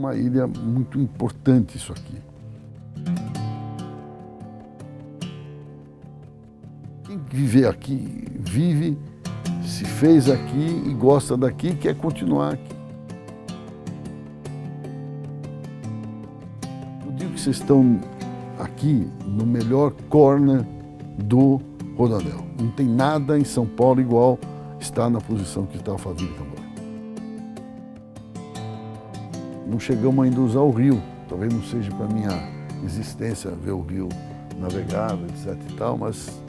uma ilha muito importante isso aqui. Quem viver aqui, vive, se fez aqui e gosta daqui e quer continuar aqui. Eu digo que vocês estão aqui no melhor corner do Rodoanel. Não tem nada em São Paulo igual está na posição que está Alphaville Tamboré. Não chegamos ainda a usar o rio, talvez não seja para a minha existência ver o rio navegável, etc e tal, mas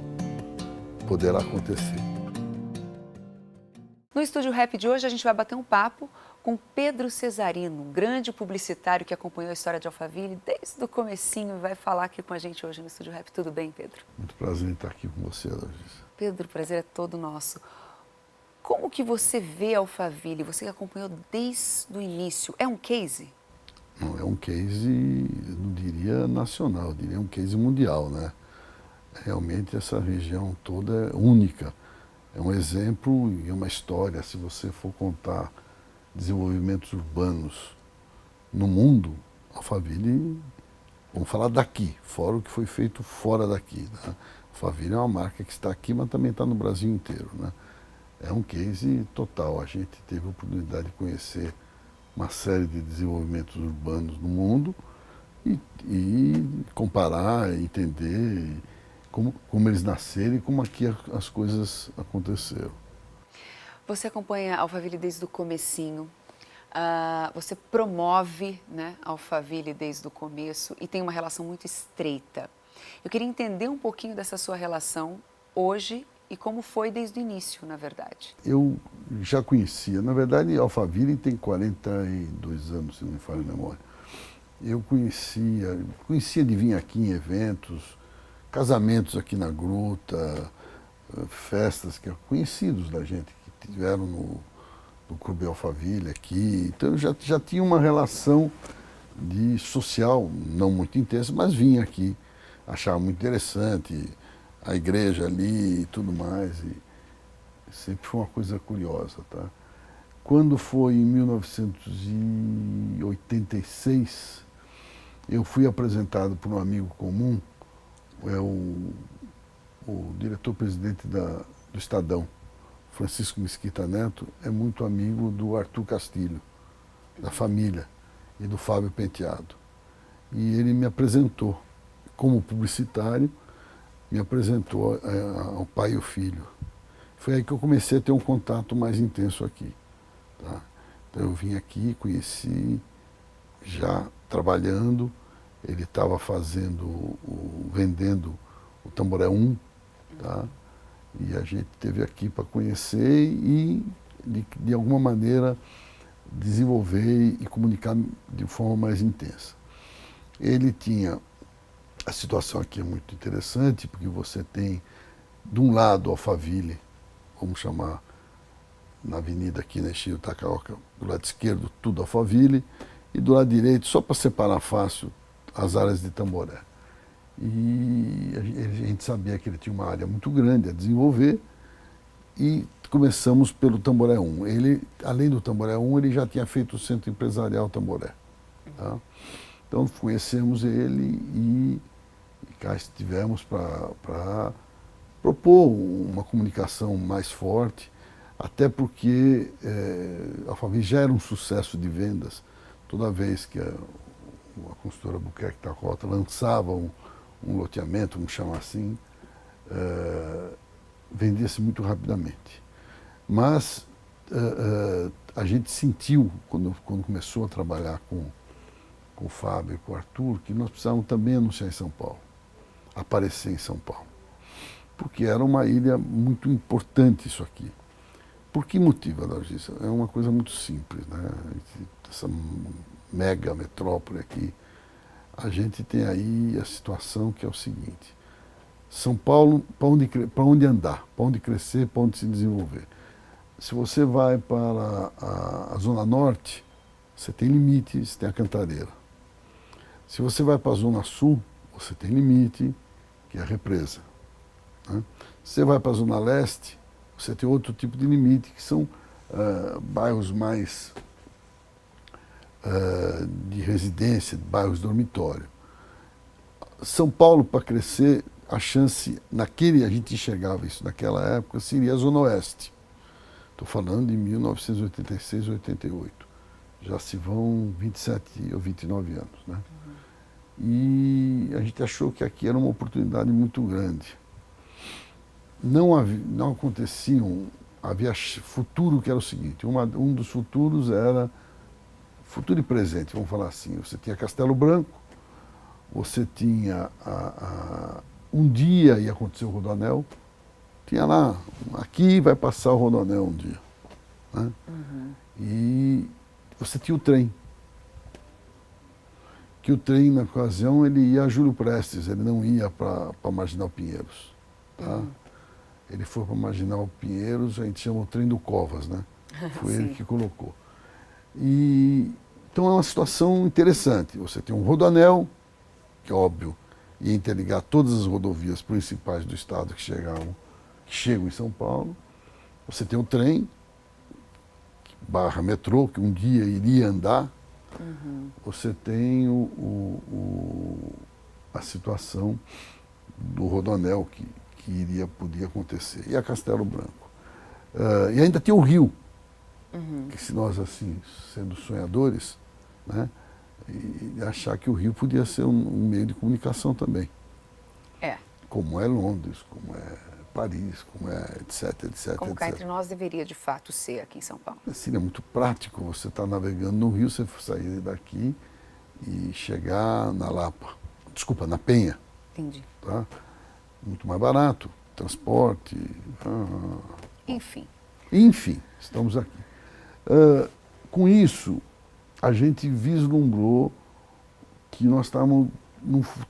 poderá acontecer. No Estúdio Rap de hoje a gente vai bater um papo com Pedro Cesarino, um grande publicitário que acompanhou a história de Alphaville desde o comecinho e vai falar aqui com a gente hoje no Estúdio Rap. Tudo bem, Pedro? Muito prazer em estar aqui com você, Larissa. Pedro, o prazer é todo nosso. Como que você vê Alphaville? Você que acompanhou desde o início. É um case? Não, é um case, não diria nacional, eu diria um case mundial, né? Realmente essa região toda é única. É um exemplo e uma história. Se você for contar desenvolvimentos urbanos no mundo, Alphaville, vamos falar daqui, fora o que foi feito fora daqui, né? Alphaville é uma marca que está aqui, mas também está no Brasil inteiro, né? É um case total. A gente teve a oportunidade de conhecer uma série de desenvolvimentos urbanos no mundo e comparar, entender como eles nasceram e como aqui as coisas aconteceram. Você acompanha Alphaville desde o comecinho, você promove, né, Alphaville desde o começo e tem uma relação muito estreita. Eu queria entender um pouquinho dessa sua relação hoje e como foi desde o início, na verdade. Eu já conhecia, na verdade, Alphaville tem 42 anos, se não me falha a memória. Eu conhecia de vir aqui em eventos, casamentos aqui na Gruta, festas conhecidos da gente que tiveram no Clube Alphaville aqui. Então eu já tinha uma relação de social, não muito intensa, mas vinha aqui, achava muito interessante a igreja ali e tudo mais. E sempre foi uma coisa curiosa, tá? Quando foi em 1986, eu fui apresentado por um amigo comum, o diretor-presidente do Estadão, Francisco Mesquita Neto, é muito amigo do Arthur Castilho, da família, e do Fábio Penteado. E ele me apresentou, como publicitário, me apresentou ao pai e o filho. Foi aí que eu comecei a ter um contato mais intenso aqui. Tá? Então eu vim aqui, conheci, já trabalhando, ele estava vendendo o Tamboré 1, tá? E a gente esteve aqui para conhecer e, de alguma maneira, desenvolver e comunicar de forma mais intensa. Ele tinha... A situação aqui é muito interessante, porque você tem, de um lado, Alphaville, vamos chamar, na avenida aqui na Estilo Tacaoca, do lado esquerdo, tudo Alphaville, e do lado direito, só para separar fácil, as áreas de Tamboré. E a gente sabia que ele tinha uma área muito grande a desenvolver e começamos pelo Tamboré 1. Ele, além do Tamboré 1, ele já tinha feito o Centro Empresarial Tamboré. Tá? Então conhecemos ele e cá estivemos para propor uma comunicação mais forte, até porque a Alphaville já era um sucesso de vendas. Toda vez que a construtora Buquerque Tacota lançava um loteamento, vamos chamar assim, vendia-se muito rapidamente. Mas a gente sentiu, quando começou a trabalhar com o Fábio e com o Arthur, que nós precisávamos também anunciar em São Paulo, aparecer em São Paulo. Porque era uma ilha muito importante isso aqui. Por que motivo, Larissa? É uma coisa muito simples, né? Essa mega metrópole aqui, a gente tem aí a situação que é o seguinte: São Paulo, para onde andar, para onde crescer, para onde se desenvolver. Se você vai para a Zona Norte, você tem limite, você tem a Cantareira. Se você vai para a Zona Sul, você tem limite, que é a Represa. Né? Se você vai para a Zona Leste, você tem outro tipo de limite, que são bairros mais de residência, de bairros dormitório. São Paulo, para crescer, a chance, a gente enxergava isso naquela época, seria a Zona Oeste. Estou falando de 1986, 88. Já se vão 27 ou 29 anos, né? E a gente achou que aqui era uma oportunidade muito grande. Não aconteciam, havia futuro, que era o seguinte, um dos futuros era, futuro e presente, vamos falar assim, você tinha Castelo Branco, você tinha, um dia ia acontecer o Rodoanel, tinha lá, aqui vai passar o Rodoanel um dia, né? E você tinha o trem, que o trem, na ocasião, ele ia a Júlio Prestes, ele não ia para Marginal Pinheiros, tá? Ele foi para Marginal Pinheiros, a gente chama o trem do Covas, né? Foi ele que colocou. Então é uma situação interessante. Você tem um rodoanel, que óbvio, ia interligar todas as rodovias principais do estado que chegam em São Paulo. Você tem o trem, barra metrô, que um dia iria andar. Você tem a situação do rodoanel que podia acontecer. E a Castelo Branco. E ainda tem o rio, que se nós, assim, sendo sonhadores, né, e achar que o rio podia ser um meio de comunicação também. Como é Londres, como é Paris, como é etc, etc. Como cá entre nós deveria de fato ser aqui em São Paulo. Assim, é muito prático você estar navegando no rio, você sair daqui e chegar na Lapa. Desculpa, na Penha. Entendi. Tá? Muito mais barato, transporte. Enfim, estamos aqui. Com isso, a gente vislumbrou que nós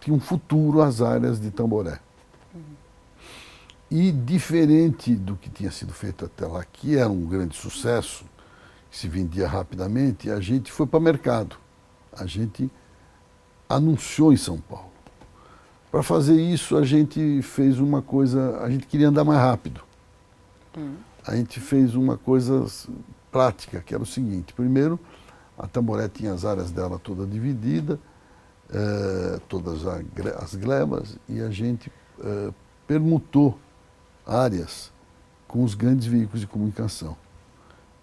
tinha um futuro as áreas de Tamboré. E diferente do que tinha sido feito até lá, que era um grande sucesso, que se vendia rapidamente, a gente foi para o mercado. A gente anunciou em São Paulo. Para fazer isso, a gente fez uma coisa, a gente queria andar mais rápido. A gente fez uma coisa prática, que era o seguinte. Primeiro, a Tamboré tinha as áreas dela toda dividida, todas as glebas, e a gente permutou áreas com os grandes veículos de comunicação.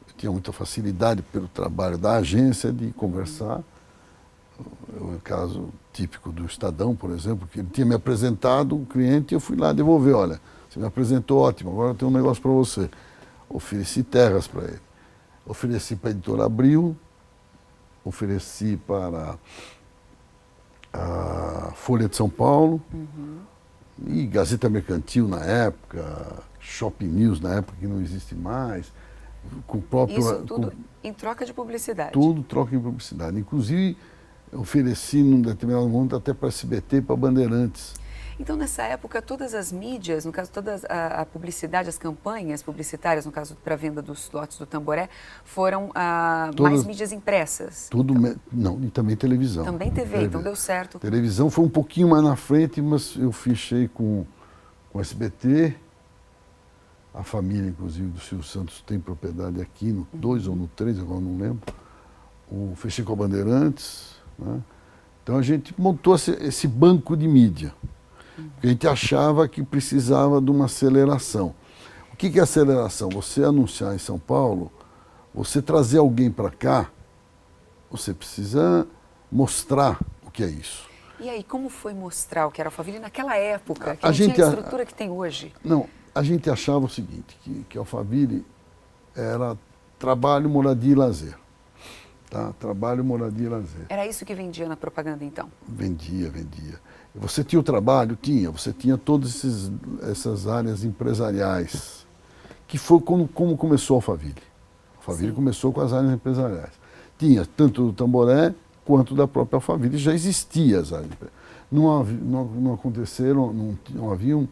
Eu tinha muita facilidade pelo trabalho da agência de conversar. O caso típico do Estadão, por exemplo, que ele tinha me apresentado um cliente e eu fui lá devolver. Olha, você me apresentou, ótimo, agora eu tenho um negócio para você. Ofereci terras para ele. Ofereci para a editora Abril, ofereci para a Folha de São Paulo, e Gazeta Mercantil na época, Shopping News na época, que não existe mais. Com o próprio, isso tudo em troca de publicidade? Tudo troca em publicidade. Inclusive, ofereci num determinado momento até para a SBT e para Bandeirantes. Então, nessa época, todas as mídias, no caso, toda a publicidade, as campanhas publicitárias, no caso, para a venda dos lotes do Tamboré, foram mais mídias impressas? Tudo, então. Não, e também televisão. Também TV, então deu certo. Televisão foi um pouquinho mais na frente, mas eu fechei com o SBT, a família, inclusive, do Silvio Santos tem propriedade aqui, no 2 ou no 3, agora não lembro. Fechei com a Bandeirantes, né? Então a gente montou esse banco de mídia. A gente achava que precisava de uma aceleração. O que é aceleração? Você anunciar em São Paulo, você trazer alguém para cá, você precisa mostrar o que é isso. E aí, como foi mostrar o que era Alphaville naquela época, que não tinha a estrutura que tem hoje? Não, a gente achava o seguinte, que Alphaville era trabalho, moradia e lazer. Tá? Trabalho, moradia e lazer. Era isso que vendia na propaganda, então? Vendia. Você tinha o trabalho? Tinha. Você tinha todas essas áreas empresariais, que foi como começou a Alphaville. A Alphaville começou com as áreas empresariais. Tinha tanto do Tamboré quanto da própria Alphaville. Já existia as áreas empresariais. Não aconteceram, não haviam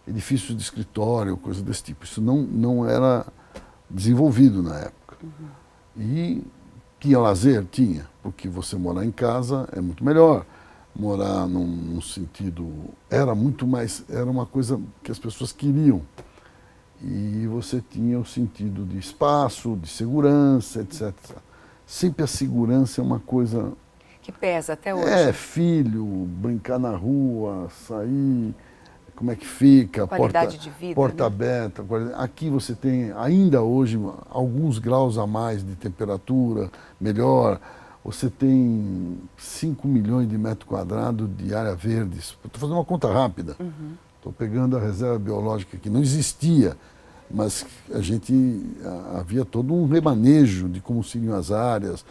edifícios de escritório, coisa desse tipo. Isso não era desenvolvido na época. E tinha lazer? Tinha, porque você morar em casa é muito melhor. Morar num sentido... Era uma coisa que as pessoas queriam. E você tinha o sentido de espaço, de segurança, etc. sempre a segurança é uma coisa... Que pesa até hoje. Filho, brincar na rua, sair, como é que fica, qualidade de vida, porta né? aberta. Aqui você tem, ainda hoje, alguns graus a mais de temperatura, melhor. Você tem 5 milhões de metros quadrados de área verde. Estou fazendo uma conta rápida. Estou pegando a reserva biológica que não existia, mas havia todo um remanejo de como seriam as áreas,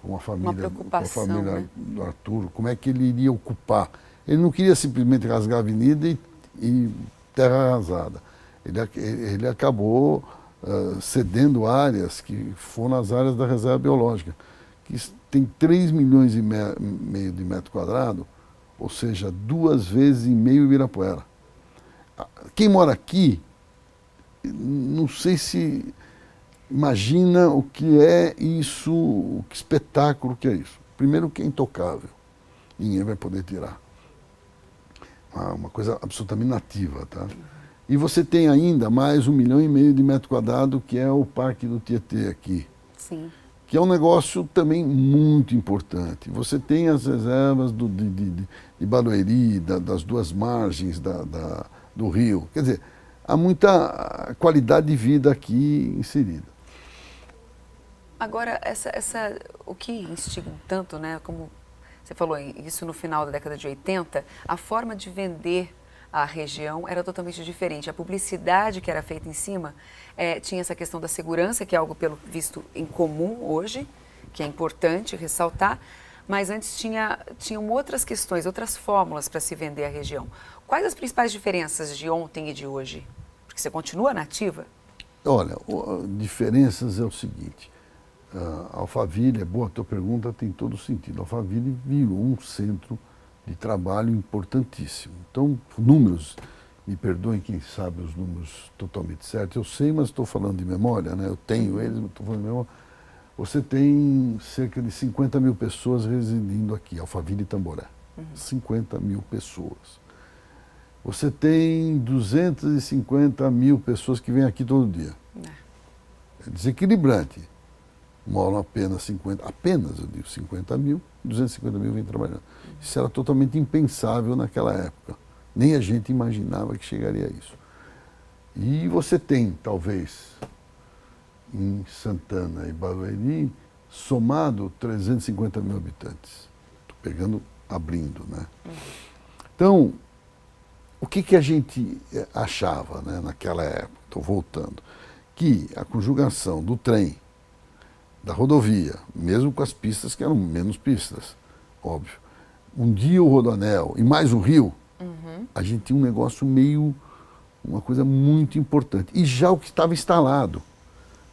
com a família, uma preocupação, com a família, né? do Arthur, como é que ele iria ocupar. Ele não queria simplesmente rasgar a avenida e terra arrasada. Ele acabou cedendo áreas que foram as áreas da reserva biológica, que tem 3 milhões e meio de metro quadrado, ou seja, 2,5 vezes Ibirapuera. Quem mora aqui, não sei se imagina o que é isso, que espetáculo que é isso. Primeiro que é intocável, ninguém vai poder tirar. Uma coisa absolutamente nativa, tá? E você tem ainda mais 1,5 milhão de metro quadrado, que é o Parque do Tietê aqui. Sim. Que é um negócio também muito importante. Você tem as reservas de Barueri, das duas margens do rio. Quer dizer, há muita qualidade de vida aqui inserida. Agora, o que instiga tanto, né, como você falou, isso no final da década de 80, a forma de vender a região era totalmente diferente. A publicidade que era feita em cima tinha essa questão da segurança, que é algo pelo visto em comum hoje, que é importante ressaltar, mas antes tinham outras questões, outras fórmulas para se vender a região. Quais as principais diferenças de ontem e de hoje? Porque você continua nativa? Olha, diferenças é o seguinte, Alphaville, é boa a tua pergunta, tem todo sentido. Alphaville virou um centro de trabalho importantíssimo. Então, números, me perdoem quem sabe os números totalmente certos, eu sei, mas estou falando de memória, né? Eu tenho eles, mas estou falando de memória. Você tem cerca de 50 mil pessoas residindo aqui, Alphaville e Tamboré. 50 mil pessoas. Você tem 250 mil pessoas que vêm aqui todo dia. É desequilibrante. Moram apenas 50 mil, 250 mil vêm trabalhando. Isso era totalmente impensável naquela época. Nem a gente imaginava que chegaria a isso. E você tem, talvez, em Santana e Barueri, somado 350 mil habitantes. Estou pegando, abrindo, né? Então, o que a gente achava, né, naquela época, estou voltando, que a conjugação do trem, da rodovia, mesmo com as pistas que eram menos pistas, óbvio. Um dia o Rodoanel e mais o Rio, a gente tinha um negócio uma coisa muito importante. E já o que estava instalado,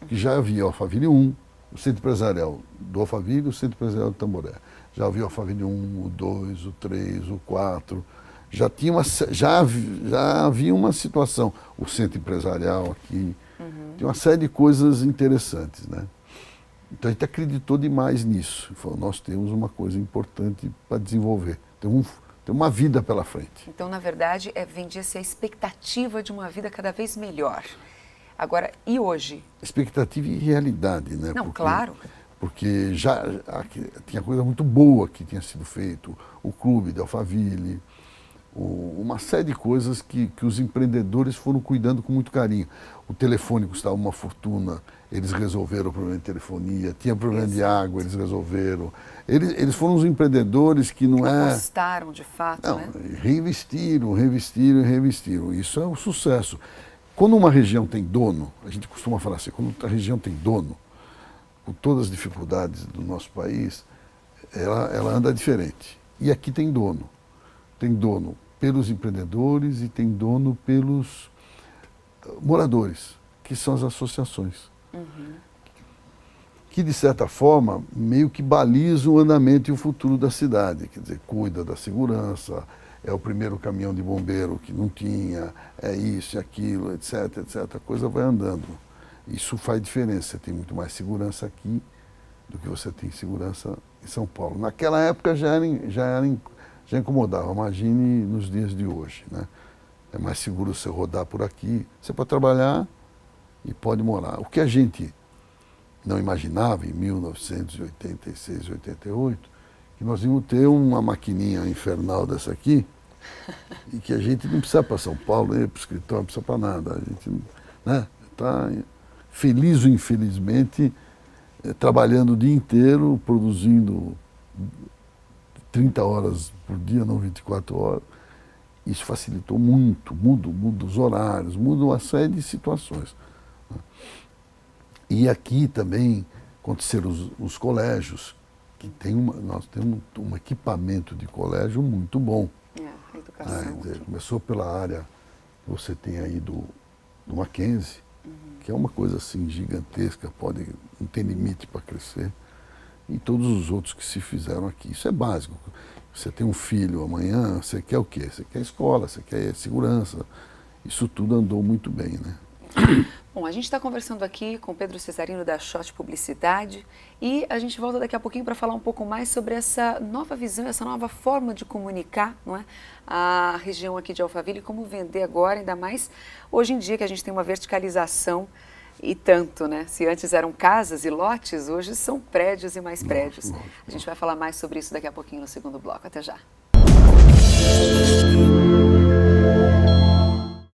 que já havia o Alphaville 1, o Centro Empresarial do Alphaville e o Centro Empresarial do Tamboré. Já havia o Alphaville 1, o 2, o 3, o 4. Já havia uma situação. O Centro Empresarial aqui. Tem uma série de coisas interessantes, né? Então a gente acreditou demais nisso. Falou, nós temos uma coisa importante para desenvolver. Tem uma vida pela frente. Então, na verdade, vendia-se a expectativa de uma vida cada vez melhor. Agora, e hoje? Expectativa e realidade, né? Não, claro. Porque já tinha coisa muito boa que tinha sido feito. O clube de Alphaville, uma série de coisas que os empreendedores foram cuidando com muito carinho. O telefone custava uma fortuna, eles resolveram o problema de telefonia, tinha problema de água, eles resolveram. Eles foram os empreendedores que não apostaram de fato, não, né? Reinvestiram. Isso é um sucesso. Quando uma região tem dono, a gente costuma falar assim, quando a região tem dono, com todas as dificuldades do nosso país, ela anda diferente. E aqui tem dono. Tem dono pelos empreendedores e tem dono pelos moradores, que são as associações. Que, de certa forma, meio que balizam o andamento e o futuro da cidade. Quer dizer, cuida da segurança, é o primeiro caminhão de bombeiro que não tinha, é isso e aquilo, etc, etc. A coisa vai andando. Isso faz diferença. Você tem muito mais segurança aqui do que você tem segurança em São Paulo. Naquela época já incomodava. Imagine nos dias de hoje, né? É mais seguro você rodar por aqui. Você pode trabalhar e pode morar. O que a gente não imaginava em 1986, 88, que nós íamos ter uma maquininha infernal dessa aqui e que a gente não precisa para São Paulo, nem para o escritório, não precisa para nada. A gente, né, está feliz ou infelizmente trabalhando o dia inteiro, produzindo 30 horas por dia, não 24 horas. Isso facilitou muito, muda os horários, muda uma série de situações. E aqui também aconteceram os colégios, que nós temos um equipamento de colégio muito bom. A educação. Começou pela área que você tem aí do Mackenzie, que é uma coisa assim gigantesca, não tem limite para crescer, e todos os outros que se fizeram aqui. Isso é básico. Você tem um filho amanhã, você quer o quê? Você quer escola, você quer segurança. Isso tudo andou muito bem, né? Bom, a gente está conversando aqui com Pedro Cesarino da Schott Publicidade e a gente volta daqui a pouquinho para falar um pouco mais sobre essa nova visão, essa nova forma de comunicar, não é? A região aqui de Alphaville, como vender agora, ainda mais hoje em dia que a gente tem uma verticalização e tanto, né? Se antes eram casas e lotes, hoje são prédios e mais prédios. A gente vai falar mais sobre isso daqui a pouquinho no segundo bloco. Até já.